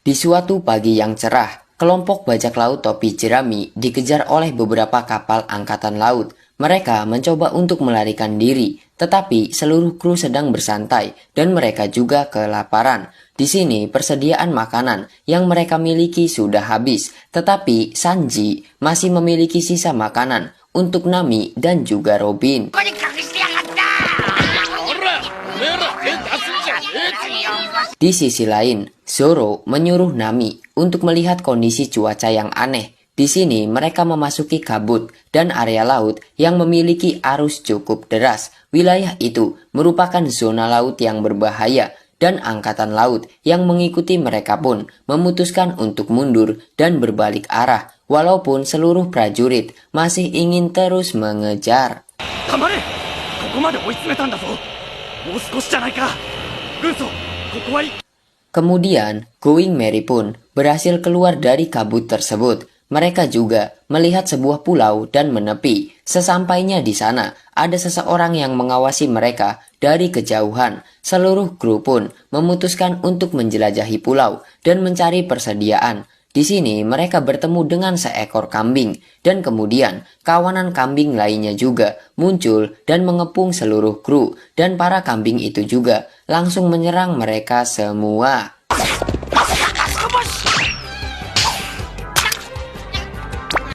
Di suatu pagi yang cerah, kelompok bajak laut topi jerami dikejar oleh beberapa kapal angkatan laut. Mereka mencoba untuk melarikan diri, tetapi seluruh kru sedang bersantai dan mereka juga kelaparan. Di sini persediaan makanan yang mereka miliki sudah habis, tetapi Sanji masih memiliki sisa makanan untuk Nami dan juga Robin. Di sisi lain, Zoro menyuruh Nami untuk melihat kondisi cuaca yang aneh. Di sini mereka memasuki kabut dan area laut yang memiliki arus cukup deras. Wilayah itu merupakan zona laut yang berbahaya dan angkatan laut yang mengikuti mereka pun memutuskan untuk mundur dan berbalik arah walaupun seluruh prajurit masih ingin terus mengejar. Kemudian, Going Merry pun berhasil keluar dari kabut tersebut. Mereka juga melihat sebuah pulau dan menepi. Sesampainya di sana, ada seseorang yang mengawasi mereka dari kejauhan. Seluruh kru pun memutuskan untuk menjelajahi pulau dan mencari persediaan. Di sini mereka bertemu dengan seekor kambing dan kemudian kawanan kambing lainnya juga muncul dan mengepung seluruh kru dan para kambing itu juga langsung menyerang mereka semua.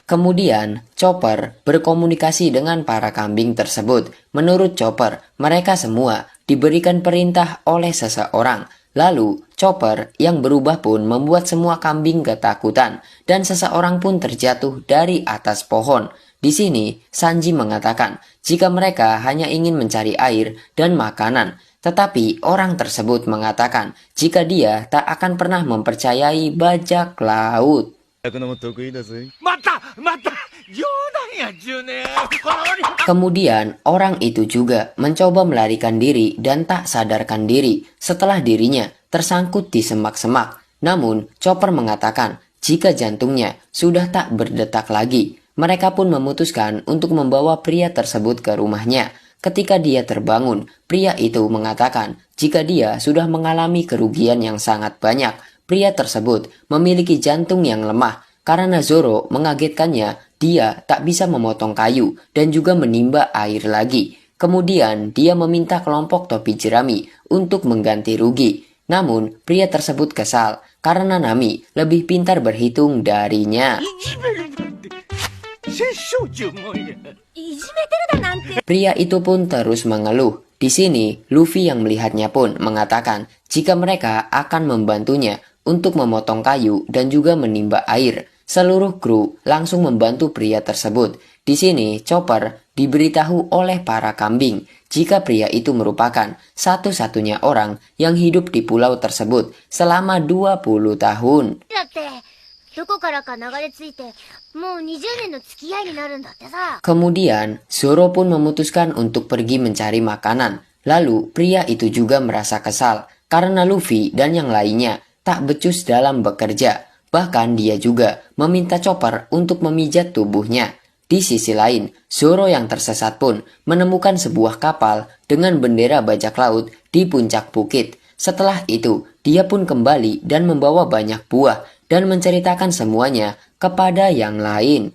Kemudian, Chopper berkomunikasi dengan para kambing tersebut. Menurut Chopper, mereka semua diberikan perintah oleh seseorang. Lalu, Chopper yang berubah pun membuat semua kambing ketakutan dan seseorang pun terjatuh dari atas pohon. Di sini, Sanji mengatakan jika mereka hanya ingin mencari air dan makanan. Tetapi orang tersebut mengatakan jika dia tak akan pernah mempercayai bajak laut. Kemudian orang itu juga mencoba melarikan diri dan tak sadarkan diri setelah dirinya tersangkut di semak-semak. Namun Chopper mengatakan jika jantungnya sudah tak berdetak lagi. Mereka pun memutuskan untuk membawa pria tersebut ke rumahnya. Ketika dia terbangun, pria itu mengatakan jika dia sudah mengalami kerugian yang sangat banyak. Pria tersebut memiliki jantung yang lemah karena Zoro mengagetkannya. Dia tak bisa memotong kayu dan juga menimba air lagi. Kemudian dia meminta kelompok topi jerami untuk mengganti rugi. Namun pria tersebut kesal karena Nami lebih pintar berhitung darinya. Pria itu pun terus mengeluh. Di sini, Luffy yang melihatnya pun mengatakan jika mereka akan membantunya untuk memotong kayu dan juga menimba air. Seluruh kru langsung membantu pria tersebut. Di sini, Chopper diberitahu oleh para kambing jika pria itu merupakan satu-satunya orang yang hidup di pulau tersebut selama 20 tahun. Kemudian, Zoro pun memutuskan untuk pergi mencari makanan. Lalu, pria itu juga merasa kesal karena Luffy dan yang lainnya tak becus dalam bekerja. Bahkan dia juga meminta Chopper untuk memijat tubuhnya. Di sisi lain, Zoro yang tersesat pun menemukan sebuah kapal dengan bendera bajak laut di puncak bukit. Setelah itu, dia pun kembali dan membawa banyak buah dan menceritakan semuanya kepada yang lain.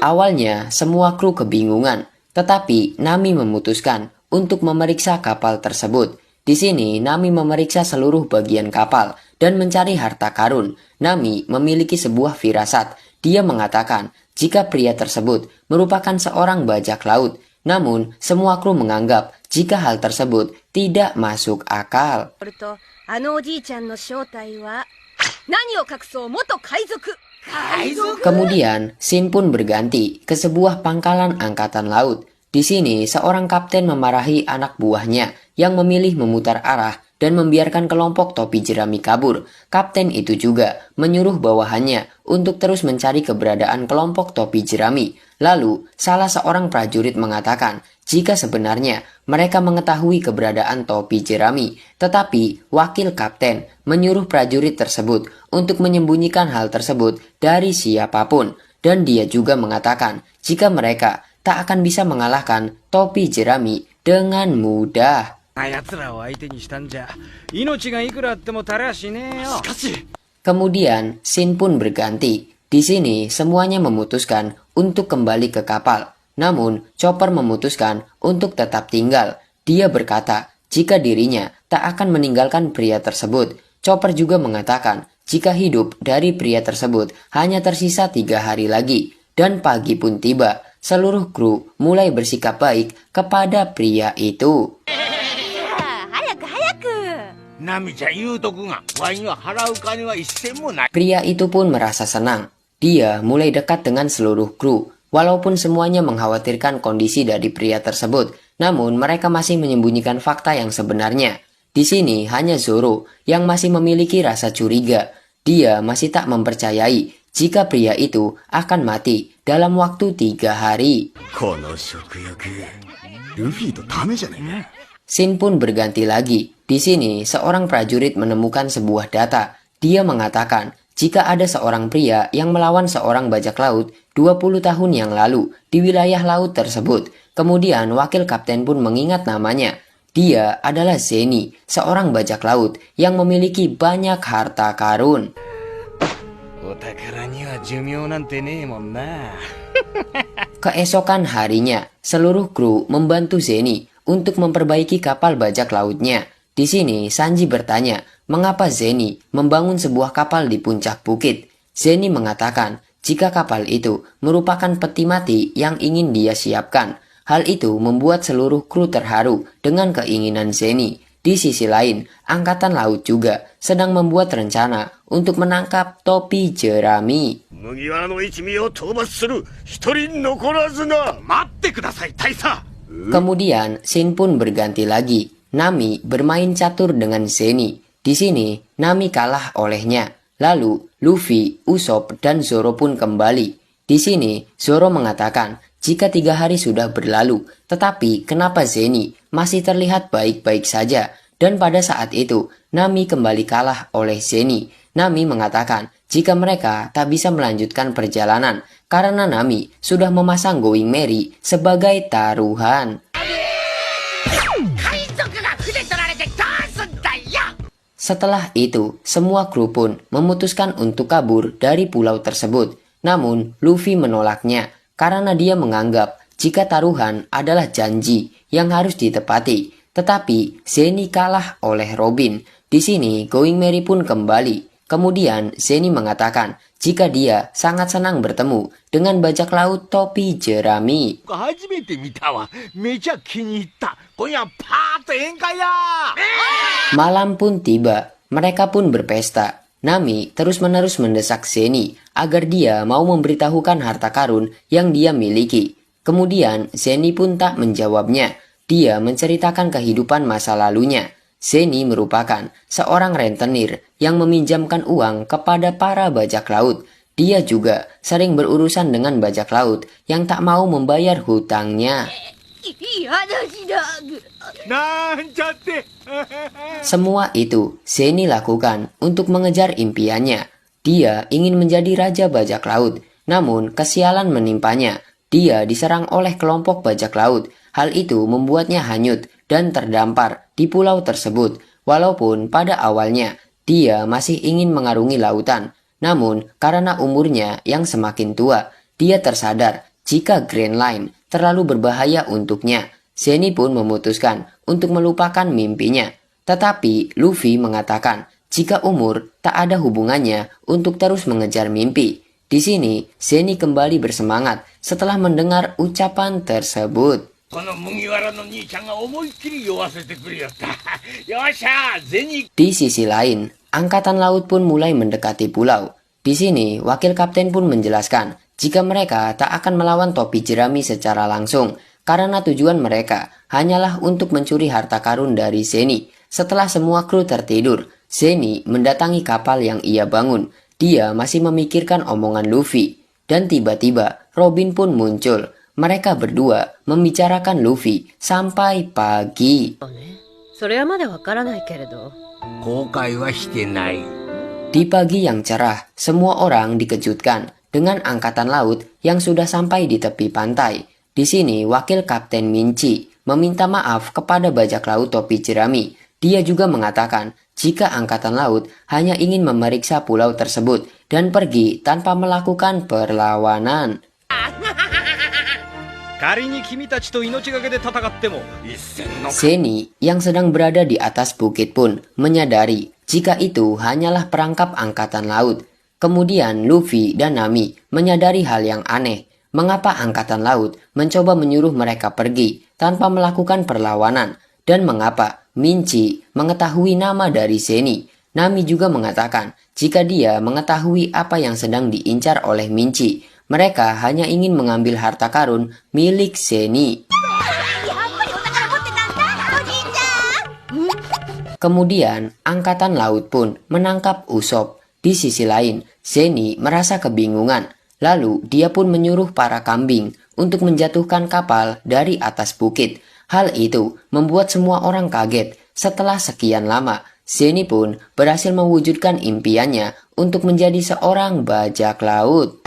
Awalnya, semua kru kebingungan, tetapi Nami memutuskan untuk memeriksa kapal tersebut. Di sini, Nami memeriksa seluruh bagian kapal dan mencari harta karun. Nami memiliki sebuah firasat. Dia mengatakan jika pria tersebut merupakan seorang bajak laut. Namun, semua kru menganggap jika hal tersebut tidak masuk akal. Kemudian, scene pun berganti ke sebuah pangkalan angkatan laut. Di sini, seorang kapten memarahi anak buahnya yang memilih memutar arah dan membiarkan kelompok topi jerami kabur. Kapten itu juga menyuruh bawahannya untuk terus mencari keberadaan kelompok topi jerami. Lalu, salah seorang prajurit mengatakan jika sebenarnya mereka mengetahui keberadaan topi jerami, tetapi wakil kapten menyuruh prajurit tersebut untuk menyembunyikan hal tersebut dari siapapun. Dan dia juga mengatakan jika mereka tak akan bisa mengalahkan topi jerami dengan mudah. Kemudian, scene pun berganti. Di sini, semuanya memutuskan untuk kembali ke kapal. Namun, Chopper memutuskan untuk tetap tinggal. Dia berkata, jika dirinya tak akan meninggalkan pria tersebut. Chopper juga mengatakan, jika hidup dari pria tersebut hanya tersisa 3 hari lagi. Dan pagi pun tiba, seluruh kru mulai bersikap baik kepada pria itu. Pria itu pun merasa senang. Dia mulai dekat dengan seluruh kru. Walaupun semuanya mengkhawatirkan kondisi dari pria tersebut, namun mereka masih menyembunyikan fakta yang sebenarnya. Di sini hanya Zoro yang masih memiliki rasa curiga. Dia masih tak mempercayai jika pria itu akan mati dalam waktu 3 hari. Scene pun berganti lagi. Di sini, seorang prajurit menemukan sebuah data. Dia mengatakan, jika ada seorang pria yang melawan seorang bajak laut 20 tahun yang lalu di wilayah laut tersebut. Kemudian, wakil kapten pun mengingat namanya. Dia adalah Zeni, seorang bajak laut yang memiliki banyak harta karun. Keesokan harinya, seluruh kru membantu Zeni untuk memperbaiki kapal bajak lautnya. Di sini, Sanji bertanya, mengapa Zeni membangun sebuah kapal di puncak bukit? Zeni mengatakan, jika kapal itu merupakan peti mati yang ingin dia siapkan. Hal itu membuat seluruh kru terharu dengan keinginan Zeni. Di sisi lain, Angkatan Laut juga sedang membuat rencana untuk menangkap topi jerami. Kemudian, scene pun berganti lagi. Nami bermain catur dengan Zeni. Di sini, Nami kalah olehnya. Lalu, Luffy, Usopp, dan Zoro pun kembali. Di sini, Zoro mengatakan, jika 3 hari sudah berlalu, tetapi kenapa Zeni masih terlihat baik-baik saja? Dan pada saat itu, Nami kembali kalah oleh Zeni. Nami mengatakan, jika mereka tak bisa melanjutkan perjalanan, karena Nami sudah memasang Going Merry sebagai taruhan. Setelah itu, semua kru pun memutuskan untuk kabur dari pulau tersebut. Namun, Luffy menolaknya karena dia menganggap jika taruhan adalah janji yang harus ditepati. Tetapi, Zeni kalah oleh Robin. Di sini, Going Merry pun kembali. Kemudian, Zeni mengatakan jika dia sangat senang bertemu dengan bajak laut topi jerami. Malam pun tiba, mereka pun berpesta. Nami terus-menerus mendesak Zeni agar dia mau memberitahukan harta karun yang dia miliki. Kemudian Zeni pun tak menjawabnya. Dia menceritakan kehidupan masa lalunya. Zeni merupakan seorang rentenir yang meminjamkan uang kepada para bajak laut. Dia juga sering berurusan dengan bajak laut yang tak mau membayar hutangnya. Semua itu Zeni lakukan untuk mengejar impiannya. Dia ingin menjadi raja bajak laut, namun kesialan menimpanya. Dia diserang oleh kelompok bajak laut. Hal itu membuatnya hanyut dan terdampar di pulau tersebut. Walaupun pada awalnya dia masih ingin mengarungi lautan, namun karena umurnya yang semakin tua, dia tersadar jika Grand Line terlalu berbahaya untuknya. Zeni pun memutuskan untuk melupakan mimpinya. Tetapi Luffy mengatakan jika umur tak ada hubungannya untuk terus mengejar mimpi. Di sini, Zeni kembali bersemangat setelah mendengar ucapan tersebut. Di sisi lain, Angkatan Laut pun mulai mendekati pulau. Di sini, wakil kapten pun menjelaskan jika mereka tak akan melawan topi jerami secara langsung, karena tujuan mereka hanyalah untuk mencuri harta karun dari Zeni. Setelah semua kru tertidur, Zeni mendatangi kapal yang ia bangun. Dia masih memikirkan omongan Luffy. Dan tiba-tiba Robin pun muncul. Mereka berdua membicarakan Luffy sampai pagi. Di pagi yang cerah, semua orang dikejutkan dengan angkatan laut yang sudah sampai di tepi pantai. Di sini, wakil kapten Minchi meminta maaf kepada bajak laut topi jerami. Dia juga mengatakan jika angkatan laut hanya ingin memeriksa pulau tersebut dan pergi tanpa melakukan perlawanan. Zeni yang sedang berada di atas bukit pun menyadari jika itu hanyalah perangkap angkatan laut. Kemudian Luffy dan Nami menyadari hal yang aneh. Mengapa angkatan laut mencoba menyuruh mereka pergi tanpa melakukan perlawanan? Dan mengapa Minchi mengetahui nama dari Zeni? Nami juga mengatakan jika dia mengetahui apa yang sedang diincar oleh Minchi, mereka hanya ingin mengambil harta karun milik Zeni. Kemudian angkatan laut pun menangkap Usopp. Di sisi lain, Zeni merasa kebingungan. Lalu dia pun menyuruh para kambing untuk menjatuhkan kapal dari atas bukit. Hal itu membuat semua orang kaget. Setelah sekian lama, Zeni pun berhasil mewujudkan impiannya untuk menjadi seorang bajak laut.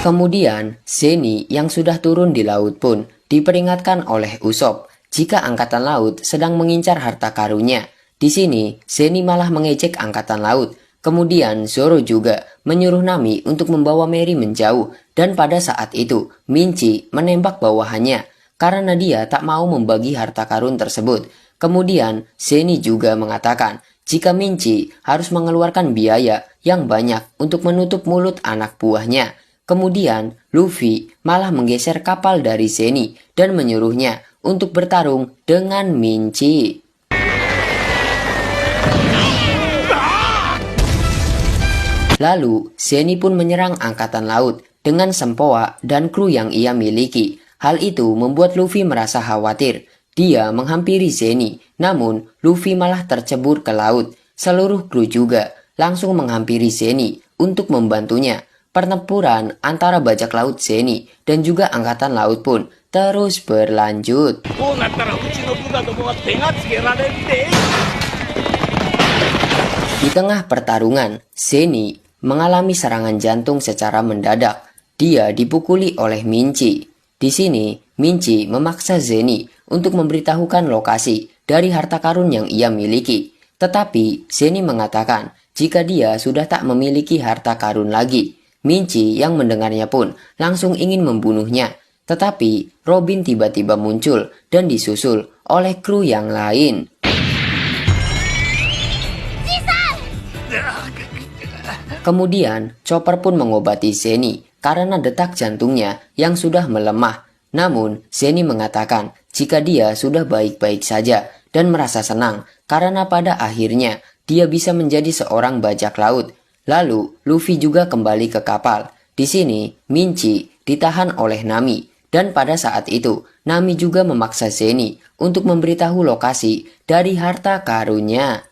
Kemudian, Zeni yang sudah turun di laut pun diperingatkan oleh Usopp jika angkatan laut sedang mengincar harta karunnya. Di sini, Zeni malah mengejek angkatan laut. Kemudian Zoro juga menyuruh Nami untuk membawa Merry menjauh, dan pada saat itu Minchi menembak bawahannya karena dia tak mau membagi harta karun tersebut. Kemudian Zeni juga mengatakan jika Minchi harus mengeluarkan biaya yang banyak untuk menutup mulut anak buahnya. Kemudian Luffy malah menggeser kapal dari Zeni dan menyuruhnya untuk bertarung dengan Minchi. Lalu, Zeni pun menyerang angkatan laut dengan sempoa dan kru yang ia miliki. Hal itu membuat Luffy merasa khawatir. Dia menghampiri Zeni, namun Luffy malah tercebur ke laut. Seluruh kru juga langsung menghampiri Zeni untuk membantunya. Pertempuran antara bajak laut Zeni dan juga angkatan laut pun terus berlanjut. Di tengah pertarungan, Zeni mengalami serangan jantung secara mendadak. Dia dipukuli oleh Minchi. Di sini, Minchi memaksa Zeni untuk memberitahukan lokasi dari harta karun yang ia miliki. Tetapi Zeni mengatakan jika dia sudah tak memiliki harta karun lagi. Minchi yang mendengarnya pun langsung ingin membunuhnya. Tetapi Robin tiba-tiba muncul dan disusul oleh kru yang lain. Kemudian, Chopper pun mengobati Zeni karena detak jantungnya yang sudah melemah. Namun, Zeni mengatakan jika dia sudah baik-baik saja dan merasa senang karena pada akhirnya dia bisa menjadi seorang bajak laut. Lalu, Luffy juga kembali ke kapal. Di sini, Minchi ditahan oleh Nami. Dan pada saat itu, Nami juga memaksa Zeni untuk memberitahu lokasi dari harta karunnya.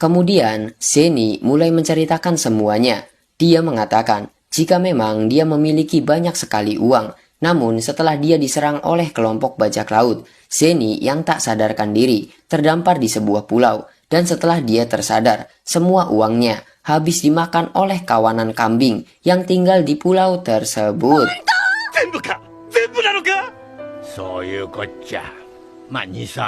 Kemudian, Zeni mulai menceritakan semuanya. Dia mengatakan jika memang dia memiliki banyak sekali uang, namun setelah dia diserang oleh kelompok bajak laut, Zeni yang tak sadarkan diri terdampar di sebuah pulau, dan setelah dia tersadar, semua uangnya habis dimakan oleh kawanan kambing yang tinggal di pulau tersebut.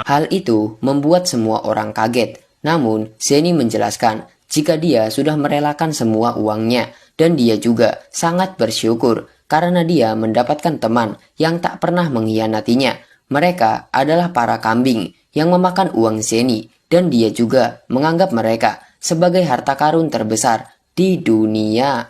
Hal itu membuat semua orang kaget. Namun, Zeni menjelaskan jika dia sudah merelakan semua uangnya dan dia juga sangat bersyukur karena dia mendapatkan teman yang tak pernah mengkhianatinya. Mereka adalah para kambing yang memakan uang Zeni dan dia juga menganggap mereka sebagai harta karun terbesar di dunia.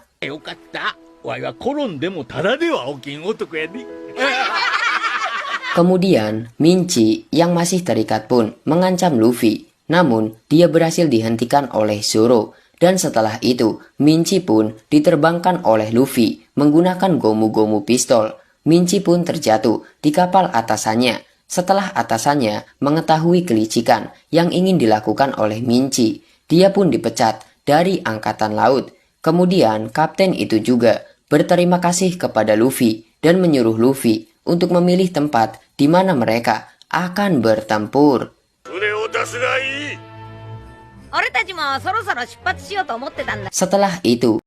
Kemudian, Minchi yang masih terikat pun mengancam Luffy. Namun, dia berhasil dihentikan oleh Zoro. Dan setelah itu, Minchi pun diterbangkan oleh Luffy menggunakan gomu-gomu pistol. Minchi pun terjatuh di kapal atasannya. Setelah atasannya mengetahui kelicikan yang ingin dilakukan oleh Minchi, dia pun dipecat dari angkatan laut. Kemudian, kapten itu juga berterima kasih kepada Luffy dan menyuruh Luffy untuk memilih tempat di mana mereka akan bertempur. 俺たちもそろそろ出発しようと思ってたんだ。 Setelah itu,